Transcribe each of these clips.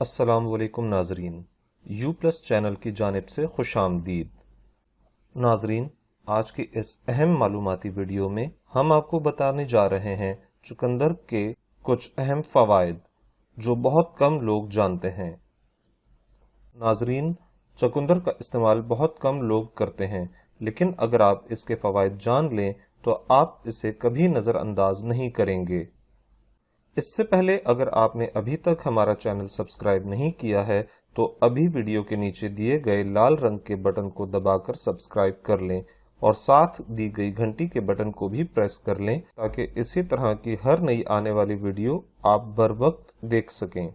अस्सलाम वालेकुम नाजरीन, यू प्लस चैनल की जानिब से खुश आमदीद। नाजरीन, आज की इस अहम मालूमाती वीडियो में हम आपको बताने जा रहे हैं चुकंदर के कुछ अहम फवाइद जो बहुत कम लोग जानते हैं। नाजरीन, चुकंदर का इस्तेमाल बहुत कम लोग करते हैं, लेकिन अगर आप इसके फवाइद जान लें तो आप इसे कभी नज़रअंदाज नहीं करेंगे। इससे पहले अगर आपने अभी तक हमारा चैनल सब्सक्राइब नहीं किया है तो अभी वीडियो के नीचे दिए गए लाल रंग के बटन को दबाकर सब्सक्राइब कर लें और साथ दी गई घंटी के बटन को भी प्रेस कर लें ताकि इसी तरह की हर नई आने वाली वीडियो आप बर वक्त देख सकें।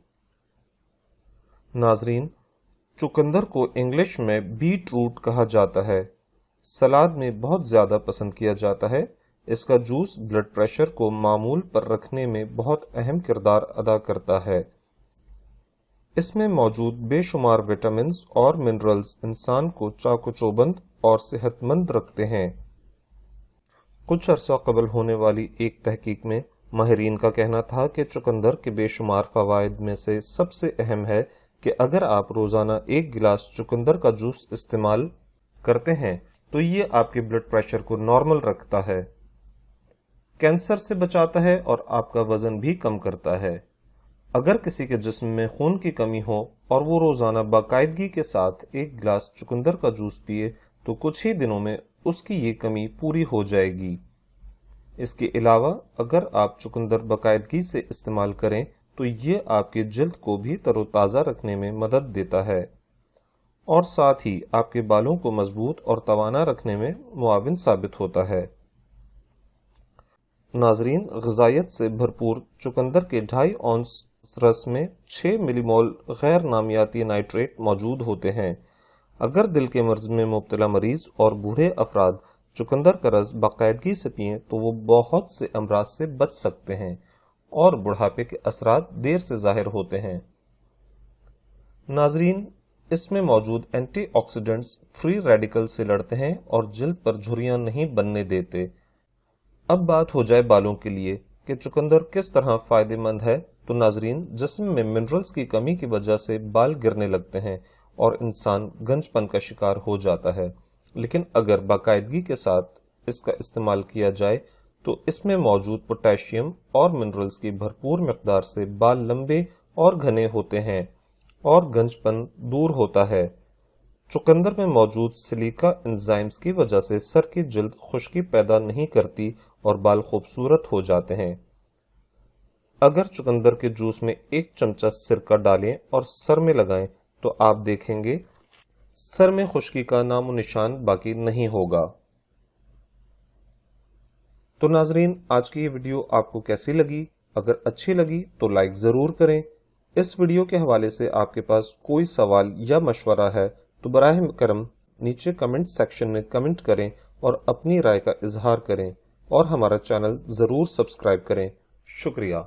नाजरीन, चुकंदर को इंग्लिश में बीट रूट कहा जाता है। सलाद में बहुत ज्यादा पसंद किया जाता है। इसका जूस ब्लड प्रेशर को मामूल पर रखने में बहुत अहम किरदार अदा करता है। इसमें मौजूद बेशुमार विटामिन्स और मिनरल्स इंसान को चाको-चौबंद और सेहतमंद रखते हैं। कुछ अरसा कबल होने वाली एक तहकीक में माहिरीन का कहना था कि चुकंदर के बेशुमार फवाइद में से सबसे अहम है कि अगर आप रोजाना 1 गिलास चुकंदर का जूस इस्तेमाल करते हैं तो ये आपके ब्लड प्रेशर को नॉर्मल रखता है, कैंसर से बचाता है और आपका वजन भी कम करता है। अगर किसी के जिस्म में खून की कमी हो और वो रोजाना बाकायदगी के साथ 1 गिलास चुकंदर का जूस पिए तो कुछ ही दिनों में उसकी ये कमी पूरी हो जाएगी। इसके अलावा अगर आप चुकंदर बाकायदगी से इस्तेमाल करें तो ये आपकी जिल्द को भी तरोताज़ा रखने में मदद देता है और साथ ही आपके बालों को मजबूत और तवाना रखने में मुआविन साबित होता है। नाजरीन, ग़िज़ायत से भरपूर चुकंदर के 2.5 औंस रस में 6 मिलीमोल गैर नामियाती नाइट्रेट मौजूद होते हैं। अगर दिल के मर्ज में मुब्तला मरीज और बूढ़े अफराद चुकंदर का रस बाकायदगी से पिएं तो वो बहुत से अमराज से बच सकते हैं और बुढ़ापे के असरात देर से जाहिर होते हैं। नाजरीन, इसमें मौजूद एंटीऑक्सीडेंट्स फ्री रेडिकल से लड़ते हैं और जिल्द पर झुर्रियां नहीं बनने देते। अब बात हो जाए बालों के लिए कि चुकंदर किस तरह फायदेमंद है, तो नाजरीन, जिस्म में मिनरल्स की कमी की वजह से बाल गिरने लगते हैं और इंसान गंजपन का शिकार हो जाता है। लेकिन अगर बाकायदगी के साथ इसका इस्तेमाल किया जाए तो इसमें मौजूद पोटेशियम और मिनरल्स की भरपूर मिकदार से बाल लंबे और घने होते हैं और गंजपन दूर होता है। चुकंदर में मौजूद सिलिका एंजाइम्स की वजह से सर की जिल्द खुश्की पैदा नहीं करती और बाल खूबसूरत हो जाते हैं। अगर चुकंदर के जूस में 1 चमचा सिरका डालें और सर में लगाएं तो आप देखेंगे सर में खुश्की का नामो निशान बाकी नहीं होगा। तो नाजरीन, आज की ये वीडियो आपको कैसी लगी? अगर अच्छी लगी तो लाइक जरूर करें। इस वीडियो के हवाले से आपके पास कोई सवाल या मशवरा है तो बराह करम नीचे कमेंट सेक्शन में कमेंट करें और अपनी राय का इजहार करें और हमारा चैनल जरूर सब्सक्राइब करें। शुक्रिया।